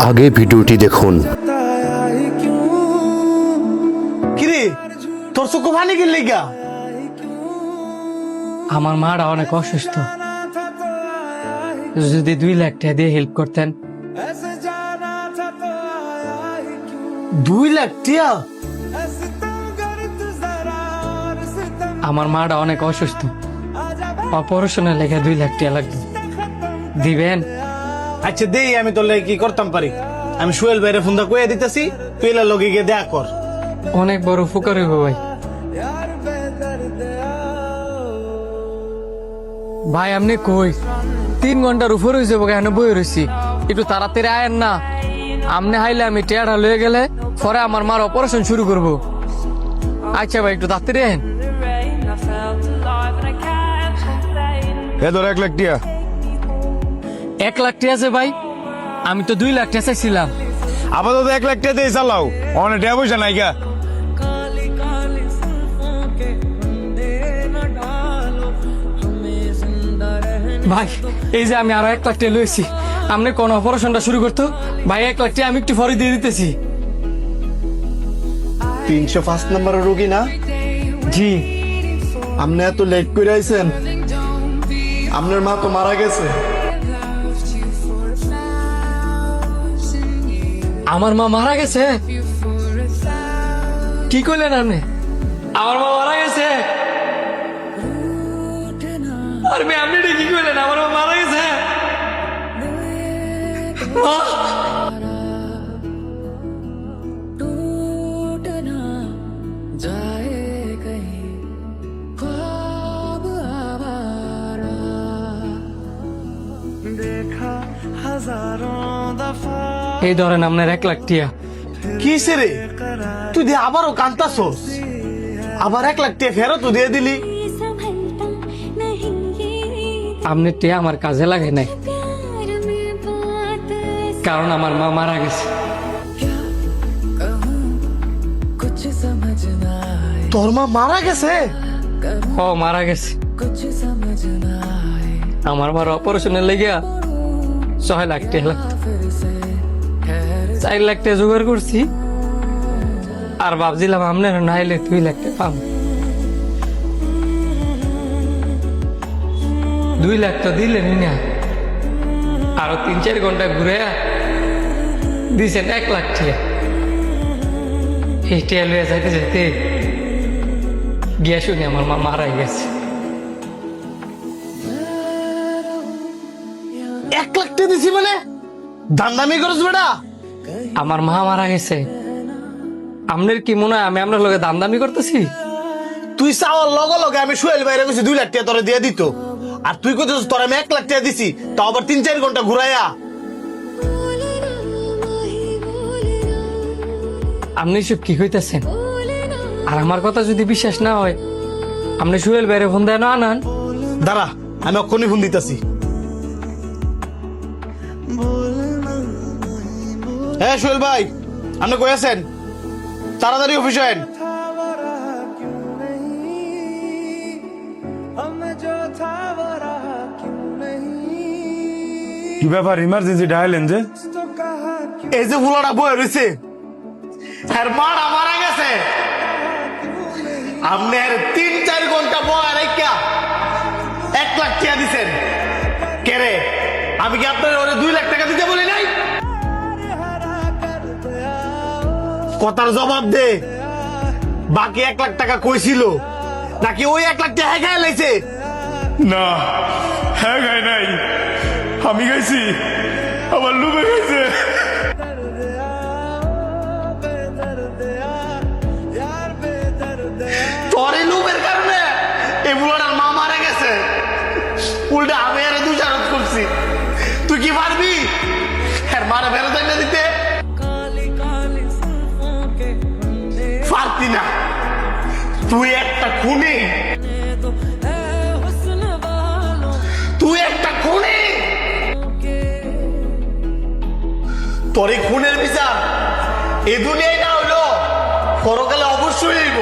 আগে ভিডিওটি দেখুন। কিরে তোর চোখ পানি কিনলে গা? আমার মারা অনেক অসুস্থ, যদি 2 লাখ টাকা দিয়ে হেল্প করতেন। 2 লাখ টিয়া? আমার মারা অনেক অসুস্থ, অপারেশনের লেগে 2 লাখ টাকা লাগবে, দিবেন? আচ্ছা দেই, আমি তোর লাগে কি করতাম পারি। আমি সোহেল ভাইরে ফোনটা কইয়া দিতেছি, তুই এলার লগে গিয়ে দেখা কর। অনেক বড় উপকার হইব ভাই। ভাই আপনি কই? 3 ঘন্টার উপর হয়েছে কেন বই রয়েছি, একটু তাড়াতাড়ি আয়েন না। আপনি হাইলে আমি টেয়ারা লয়ে গেলে পরে আমার মার অপারেশন শুরু করব। আচ্ছা ভাই একটু তাড়াতাড়ি আয়েন। ধর 1 লাখ টিয়া। 1 লাখ টাকা আছে ভাই? আমি তো 2 লাখ টাকা চাইছিলাম। আপাতত 1 লাখ টিয়া দিয়ে চালাও, অনেক টাকা পয়সা নাই গা। ভাই এই যে আমি আরো 1 লাখ টাকা লইছি, আপনি কোন অপারেশনটা শুরু করতো ভাই? 1 লাখ টাকা আমি একটু পরে দিয়ে দিতেছি। 305 নম্বরের রোগী না? জি। আপনি এত লেট করে আইছেন, আপনার মা তো মারা গেছে। আমার মা মারা গেছে? কি কইলেন আপনি? আমার মা মারা গেছে? আর আপনি এটা কি কইলেন? আমার মা মারা গেছে? মা! এই ধরেন আপনার 1 লাখ টিয়া। কিসে রে তুই দিয়ে আবারও কান্তাছস? আবার 1 লাখ টাকা ফেরত দিয়ে দিলি? আপনি টিয়া আমার কাজে লাগে নাই, কারণ আমার মা মারা গেছে। তোর মা মারা গেছে? ও মারা গেছে। আমার মার অপারেশনের লেগে 6 লাখ টাকা লাগতো। 4 লাখ টাকা জোগাড় করছি, আর ভাবছিলাম আপনার নাইলে 2 লাখ টাকা পাবো। 2 লাখ তো দিলেনই না, আরো 3-4 ঘন্টা ঘুরে দিয়েছেন 1 লাখ টাকা। এই টাকা লইয়া যাইতে যাইতে গিয়া শুনি আমার মা মারাই গেছে। 1 লাখ টাকা দিছি মানে দান্দামি করছ বেটা? আমার মা মারা গেছে, আপনার কি মনে হয় আমি আপনার লগে দামদামি করতেছি? তুই চাওয়ার লগে লগে আমি সোহেল বাইরে গেছি 2 লাখ টাকা তোরে দিয়ে দিত, আর তুই কইতেছিস তোর আমি 1 লাখ টাকা দিছি, তাও আবার 3-4 ঘন্টা ঘুরাইয়া। আপনি সব কি হইতেছেন? আর আমার কথা যদি বিশ্বাস না হয়, আপনি সোহেল বাইরে ফোন দেয় না আনান। দাঁড়া আমি অক্ষণই ফোন দিতেছি। হ্যাঁ সোহেল ভাই, আপনি কই আছেন? তাড়াতাড়ি অফিসে আইন। কি ব্যাপার, ইমার্জেন্সি ডায়ালেন যে? এই যে ফুলাটা বয়ে রয়েছে, আর মারা মারা গেছে। আপনি 3-4 ঘন্টা বয়ে রেখা 1 লাখ টাকা দিচ্ছেন কে রে? আমি কি আপনার ওরে 2 লাখ টাকা দিতে বলি নাই? কথার জবাব দে। বাকি 1 লাখ টাকা কইছিল নাকি ওই 1 লাখ টাকা হ্যাঁ লাইছে? না, হ্যাঁ গায় নাই, আমি গাইছি, আমার লুবে গাইছে। তোর এই লুবের কারণে এই বুড়াটার মা মারা গেছে। উল্টা আমি আরে দোষারোপ করছি। তুই কি পারবি আর মারা ফেরত এনে দিতে? পারতি না। তুই একটা খুনি, তুই একটা খুনি। তোর এই খুনের বিচার এই দুনিয়ায় না হইলো পরকালে অবশ্যই হইব।